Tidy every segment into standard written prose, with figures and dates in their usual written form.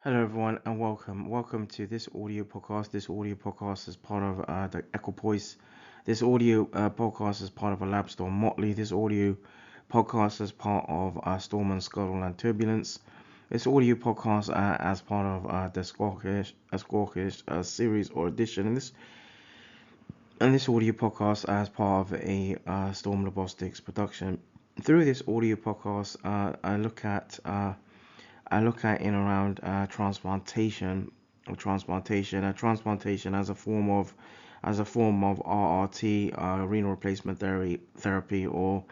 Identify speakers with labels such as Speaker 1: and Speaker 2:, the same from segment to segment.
Speaker 1: Hello, everyone, and welcome to this audio podcast. This audio podcast is part of the Equipoise. This audio podcast is part of a lab storm Motley. This audio podcast is part of Storm and Scuttle and Turbulence. This audio podcast as part of the Squakish series or edition. And this audio podcast as part of a Storm Robotics production. Through this audio podcast, I look at in around transplantation as a form of RRT, renal replacement therapy, or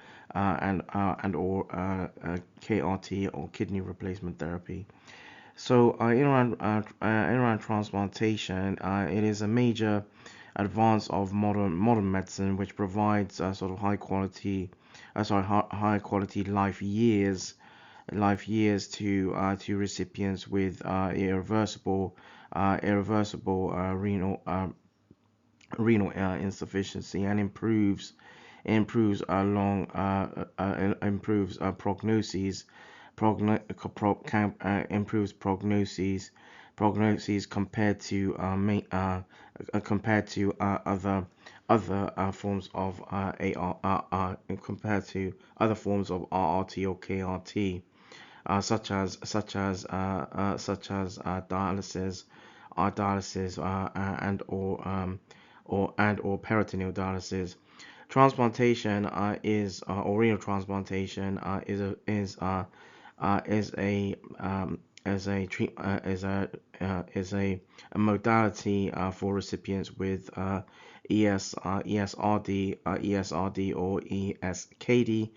Speaker 1: KRT, or kidney replacement therapy. So in around transplantation, it is a major advance of modern medicine, which provides sort of high quality life years to recipients with irreversible renal insufficiency, and improves prognosis improves prognosis compared to other forms of compared to other forms of RRT or KRT, such as dialysis, and or peritoneal dialysis. Transplantation is or renal transplantation is a modality for recipients with ESRD or ESKD,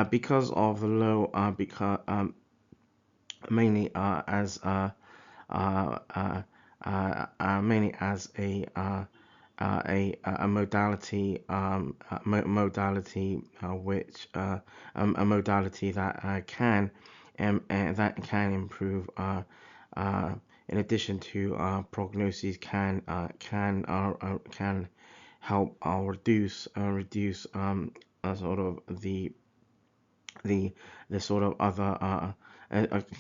Speaker 1: because of the low because mainly as mainly as a modality that can improve, in addition to prognosis, can help reduce sort of the sort of other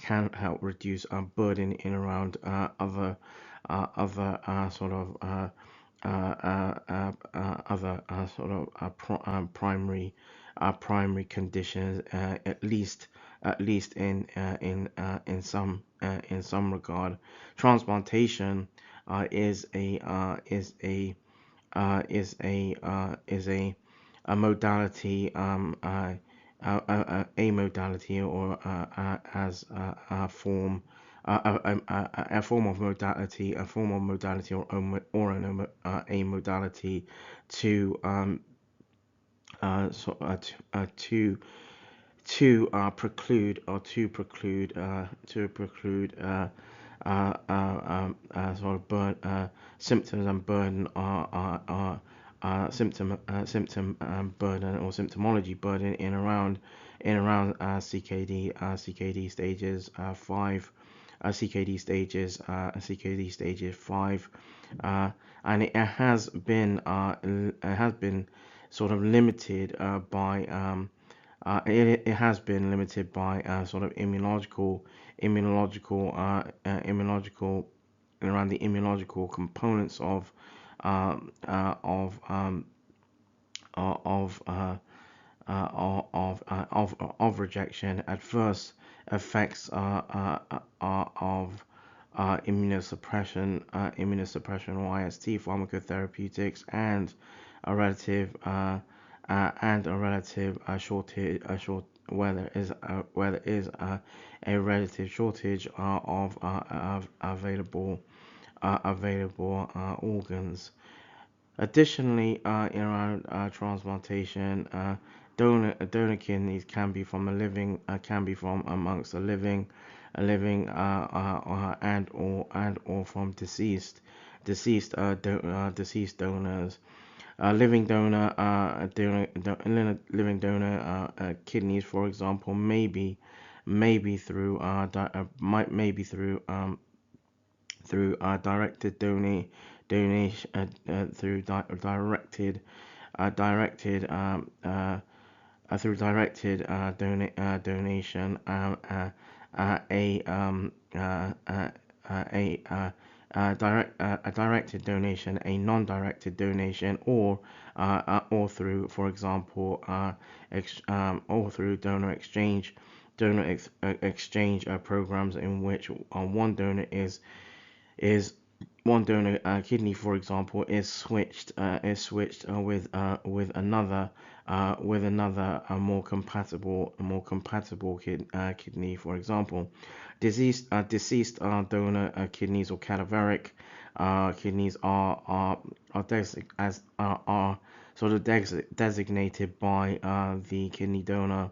Speaker 1: can help reduce burden in around other sort of other sort of primary conditions, at least in some regard. Transplantation is a modality, a modality, or as a form of modality, or a modality to preclude sort of symptoms and burden symptom burden or symptomology burden in around CKD stages 5, CKD stages 5, and it has been sort of limited by it has been limited by sort of immunological around the immunological components of of rejection, adverse effects of immunosuppression, YST pharmacotherapeutics, and a relative shortage, where there is a relative shortage of available organs. Additionally, in around transplantation, donor kidneys can be from amongst a living and or from deceased donors. Living donor kidneys, for example, maybe through might maybe through directed donation through directed donation, a a directed donation, a non-directed donation, or through, for example, or through donor exchange programs in which one donor is one donor kidney, for example, is switched with another more compatible kidney. For example, deceased donor kidneys or cadaveric kidneys are sort of designated by the kidney donor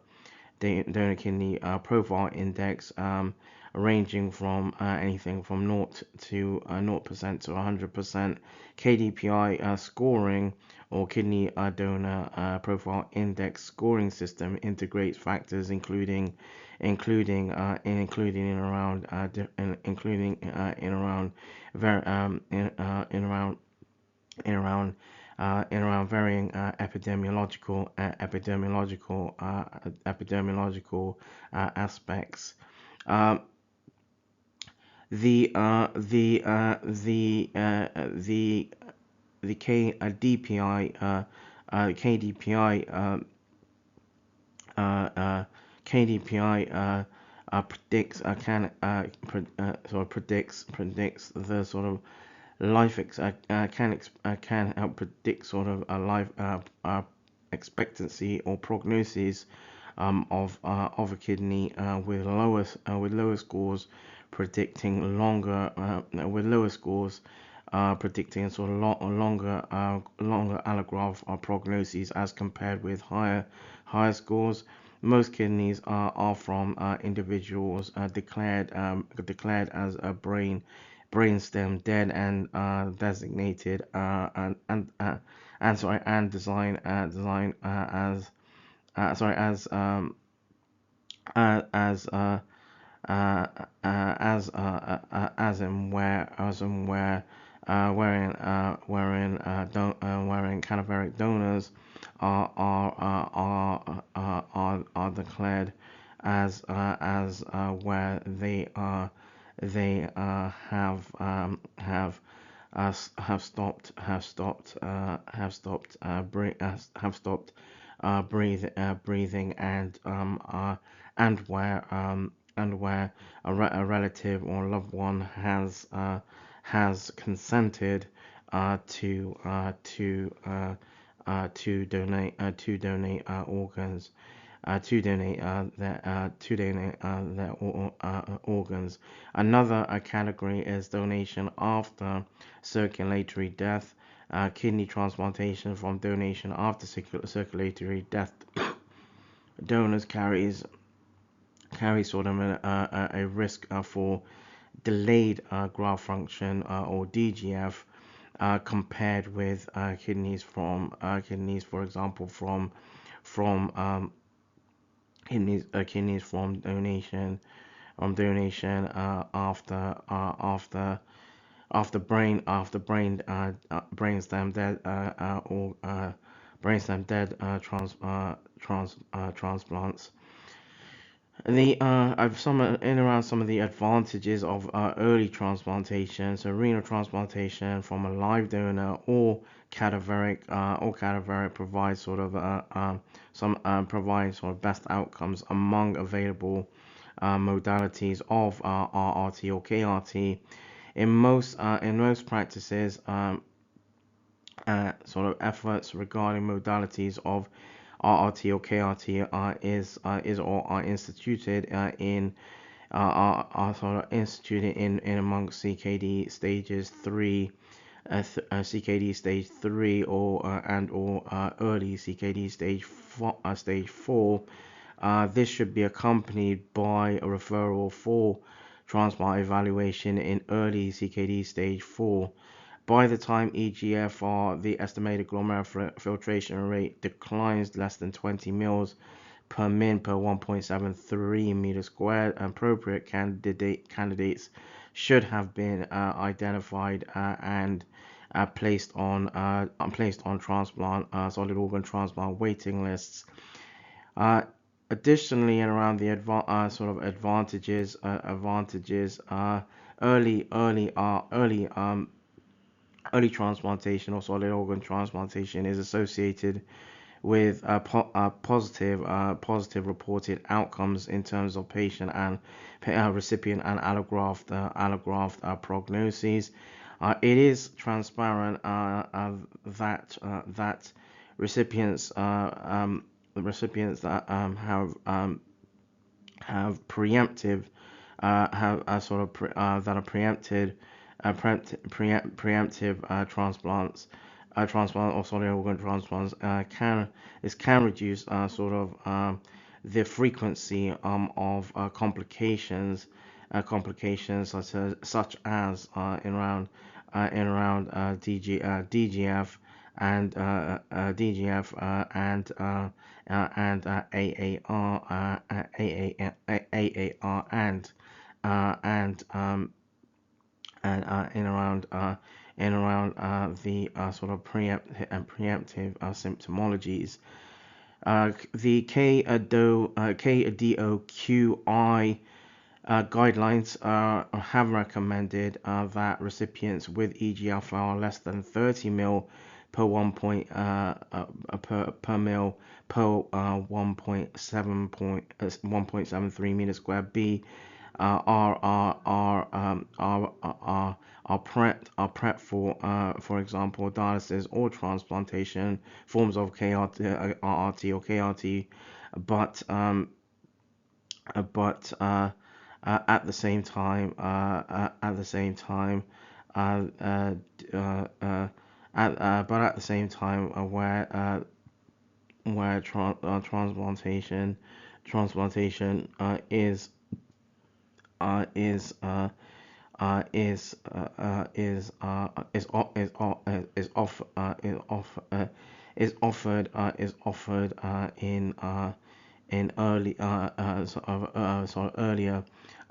Speaker 1: kidney profile index, ranging from anything from 0% to 100%. KDPI scoring, or kidney donor profile index scoring system, integrates factors including in around including in around very in around varying epidemiological aspects. Um, the uh, the uh, the uh, the the KDPI KDPI KDPI predicts predicts the sort of can help predict sort of a life expectancy or prognosis of a kidney with lower scores predicting longer with lower scores predicting sort of longer allograft prognoses as compared with higher scores. Most kidneys are from individuals declared as a brainstem dead and designated and designed as wherein cadaveric donors are declared as where they have stopped breathing, and where a relative or loved one has consented to donate organs their organs. Another category is donation after circulatory death. Kidney transplantation from donation after circulatory death. Donors carry sort of a risk for delayed graft function, or DGF, compared with kidneys, for example, from kidneys from donation after brainstem dead or brainstem dead transplants. I've some in around some of the advantages of early transplantation. So renal transplantation from a live donor or cadaveric provides sort of provides sort of best outcomes among available modalities of RRT or KRT. In most practices, sort of efforts regarding modalities of RRT or KRT are instituted in amongst CKD stages 3, CKD stage 3, or early CKD stage 4. This should be accompanied by a referral for transplant evaluation in early CKD stage 4. By the time EGFR, the estimated glomerular filtration rate declines less than 20 mils per min per 1.73 meters squared, appropriate candidates should have been identified and placed on transplant solid organ transplant waiting lists. Uh, Additionally, and around the sort of advantages, early transplantation or solid organ transplantation is associated with positive reported outcomes in terms of patient and recipient and allograft prognoses. It is transparent that recipients that have preemptive sort of that are preemptive transplant or solid organ transplants can reduce the frequency of complications such as in around DGF and AAR and in around the sort of preemptive symptomologies. The KDOQI guidelines have recommended that recipients with EGFR less than 30 mil per 1.73 meter squared B are prepped for example, dialysis or transplantation forms of RRT or KRT, but at the same time, where transplantation is offered in early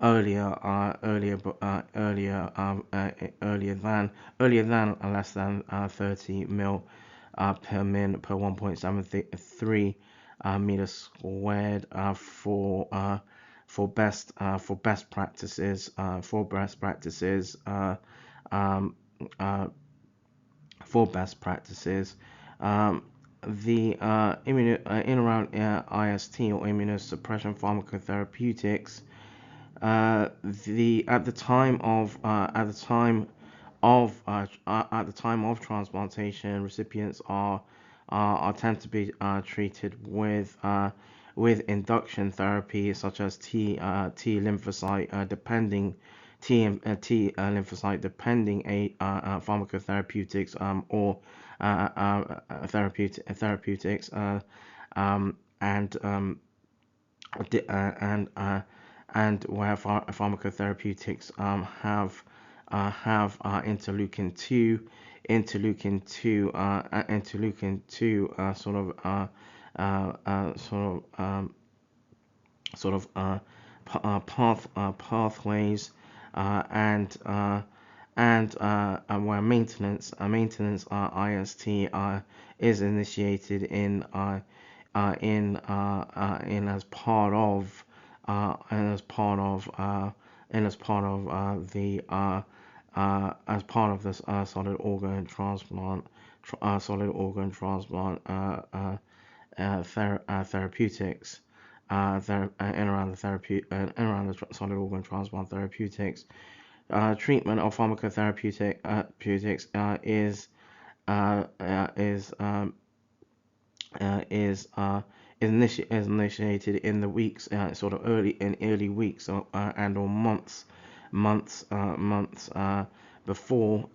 Speaker 1: earlier than less than 30 mil per min per 1.73 meters squared for best practices the in around IST or immunosuppression pharmacotherapeutics. At the time of transplantation, recipients tend to be treated with induction therapy such as T lymphocyte depending pharmacotherapeutics or therapeutics and where pharmacotherapeutics have interleukin 2 pathways and where maintenance IST is initiated in as part of this solid organ transplant therapeutics around the solid organ transplant therapeutics. Treatment of pharmacotherapeutics is initiated in the weeks, early weeks and or months before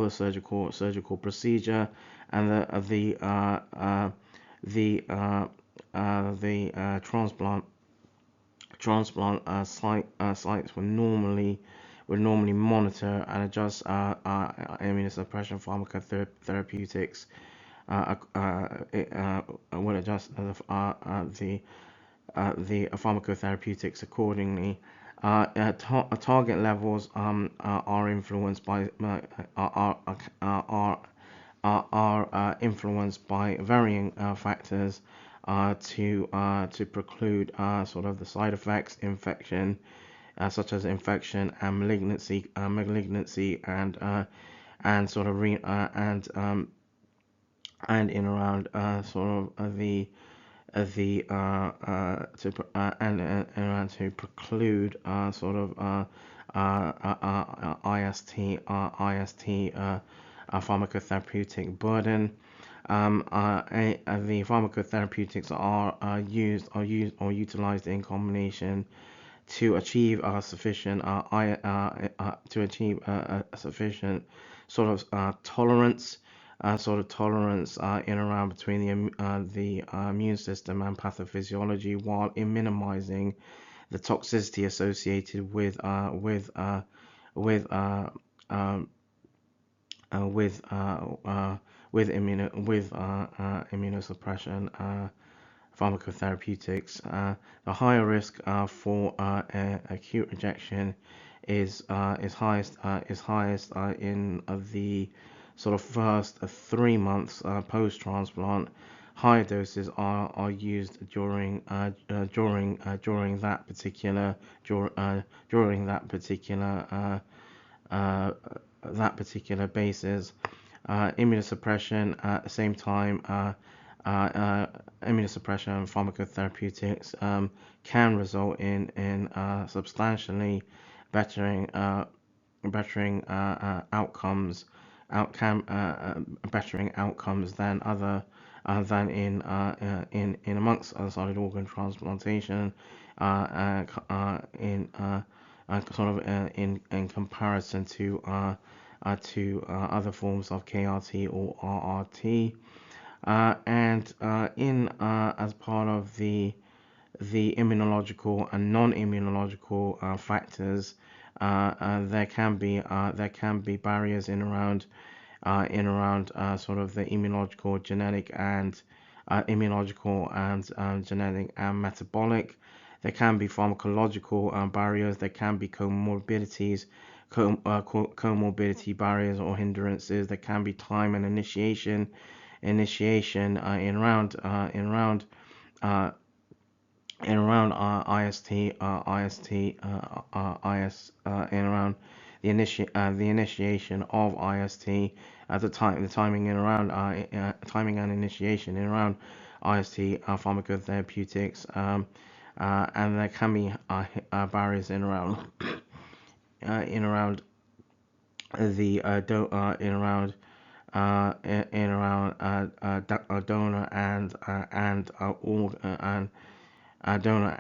Speaker 1: the surgical procedure, and the transplant sites would normally monitor and adjust immunosuppression pharmacotherapeutics would adjust the pharmacotherapeutics accordingly. Target levels are influenced by are influenced by varying factors to preclude sort of the side effects, infection, such as infection and malignancy and sort of and in around sort of and around to preclude sort of IST pharmacotherapeutic burden. The pharmacotherapeutics are utilized in combination to achieve sufficient a sufficient sort of tolerance in around between the immune system and pathophysiology, while in minimizing the toxicity associated with immunosuppression pharmacotherapeutics. The higher risk for acute rejection is highest in the sort of first 3 months post transplant. Higher doses are used during that particular basis. Immunosuppression at the same time. Immunosuppression pharmacotherapeutics can result in substantially bettering outcomes bettering outcomes than other than in amongst solid organ transplantation in comparison to other forms of KRT or RRT. And as part of the immunological and non-immunological factors, there can be barriers in around sort of the immunological, genetic, and genetic and metabolic. There can be pharmacological barriers. There can be comorbidities, comorbidity barriers or hindrances. There can be time and initiation in around IST in around the initiation of IST at the timing in around timing and initiation in around IST pharmacotherapeutics, and there can be barriers in around the donor and donor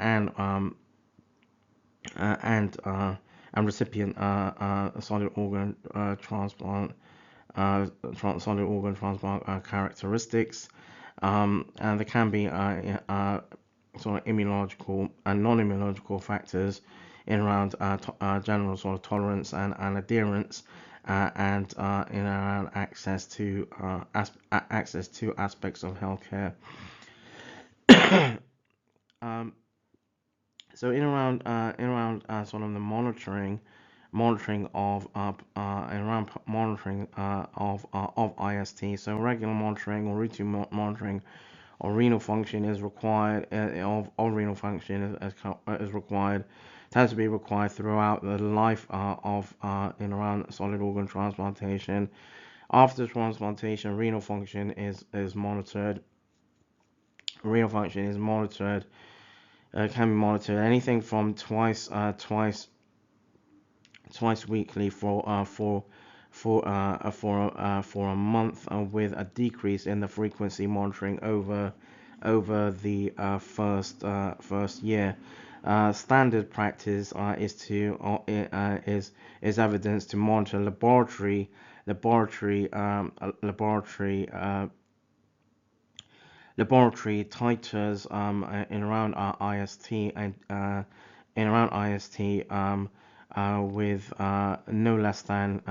Speaker 1: and recipient solid organ transplant characteristics, and there can be sort of immunological and non-immunological factors in around general sort of tolerance and adherence, and in around access to aspects of healthcare. So in around sort of the monitoring of IST. So regular monitoring or routine monitoring of renal function is required. Renal function is required. It has to be required throughout the life of in around solid organ transplantation. After transplantation, renal function is monitored. Renal function is monitored. Can be monitored anything from twice weekly for a month, with a decrease in the frequency monitoring over the first year. Standard practice is evidence to monitor laboratory titers in around IST and with no less than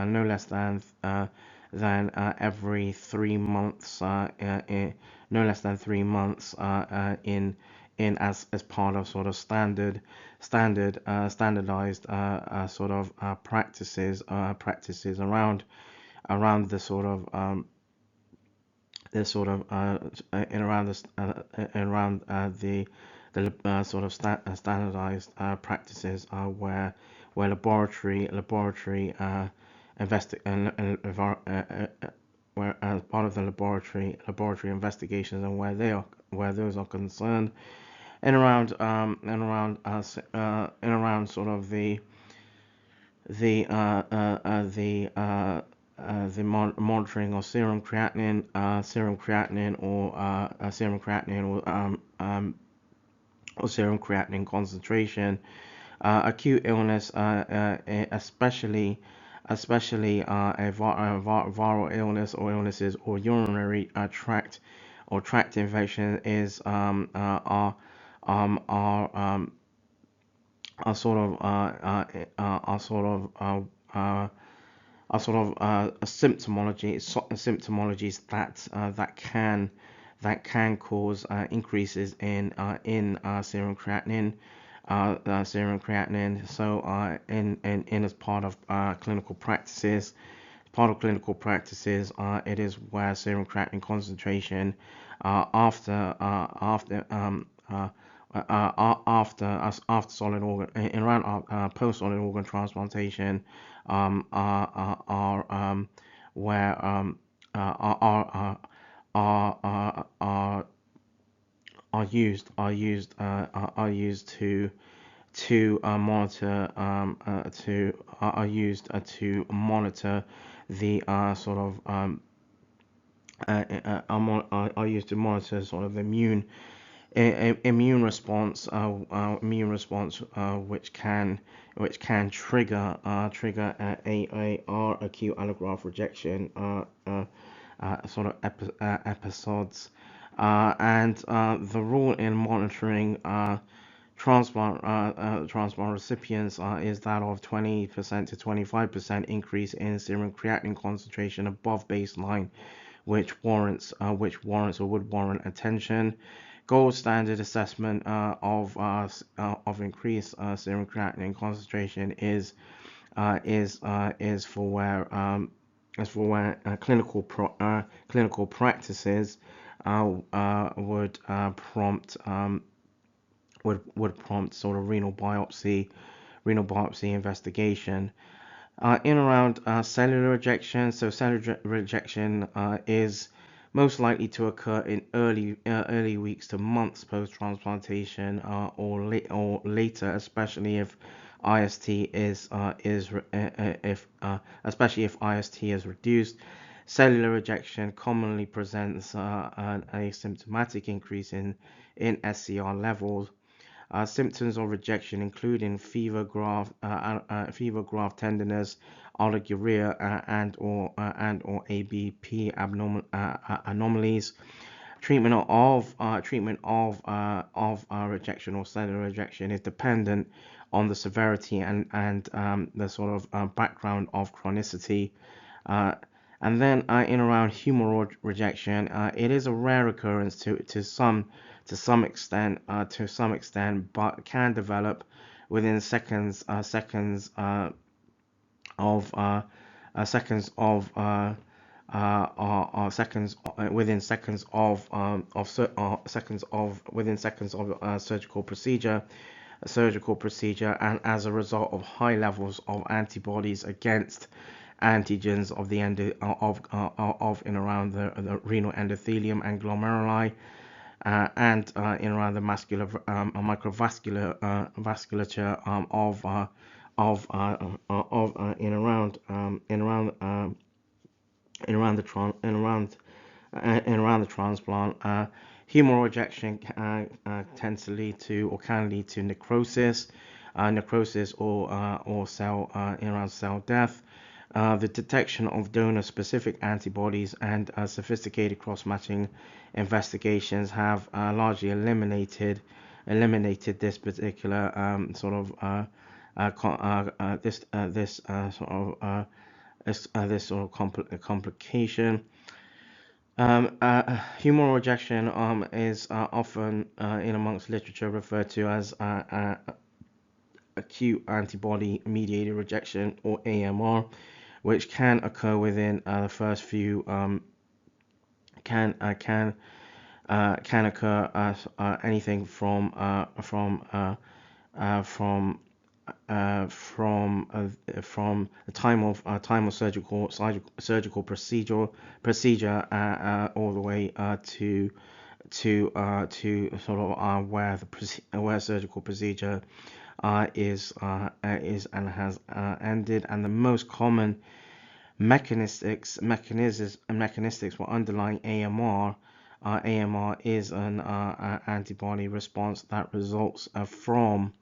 Speaker 1: every 3 months, no less than 3 months in as part of sort of standardized sort of practices around the sort of There's sort of in around this around the sort of standardized practices where laboratory where as part of the laboratory investigations and where those are concerned, and around sort of the monitoring of serum creatinine or serum creatinine concentration, acute illness, especially viral illness or illnesses or urinary tract infection is are are sort of are sort of symptomologies that can cause increases in serum creatinine. So in as part of clinical practices, it is where serum creatinine concentration after solid organ in around post solid organ transplantation are where are used to monitor to are used to monitor the are used to monitor sort of immune response, which can trigger AAR, acute allograft rejection sort of episodes, and the rule in monitoring transplant recipients is that of 20% to 25% increase in serum creatinine concentration above baseline, which warrants or would warrant attention. Gold standard assessment of increased serum creatinine concentration is for where clinical practices would prompt sort of renal biopsy investigation. In around cellular rejection, so cellular rejection is most likely to occur in early weeks to months post transplantation, or later, especially if IST is reduced. Cellular rejection commonly presents an asymptomatic increase in SCR levels. Symptoms of rejection including fever, graft tenderness, oliguria, and or ABP anomalies. Treatment of rejection or cellular rejection is dependent on the severity and the sort of background of chronicity. And then in around humoral rejection, it is a rare occurrence to some extent, but can develop within seconds of surgical procedure, and as a result of high levels of antibodies against antigens of the of and around the renal endothelium and glomeruli, and in around the microvascular vasculature in around the transplant. Humoral rejection tends to lead to or can lead to necrosis, or cell around cell death. The detection of donor-specific antibodies and sophisticated cross-matching investigations have largely eliminated this particular complication. Humoral rejection is often in amongst literature referred to as acute antibody-mediated rejection, or AMR, which can occur within the first few can occur anything from the time of surgical procedure all the way to sort of where surgical procedure is and has ended. And the most common mechanisms for underlying AMR. AMR is an antibody response that results from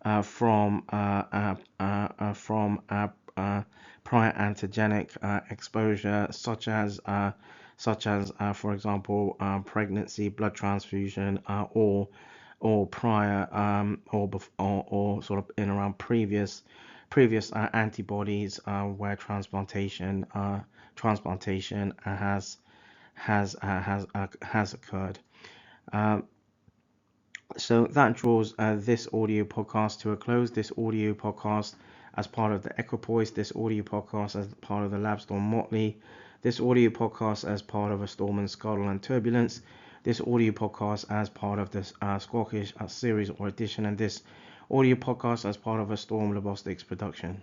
Speaker 1: prior antigenic exposure, such as for example, pregnancy, blood transfusion, or prior or sort of in around previous antibodies where transplantation has occurred. So that draws this audio podcast to a close. This audio podcast as part of the Equipoise, this audio podcast as part of the Labstorm Motley, this audio podcast as part of a Storm and Scuttle and Turbulence, this audio podcast as part of this Squakish Series or edition, and this audio podcast as part of a Storm Lobostics production.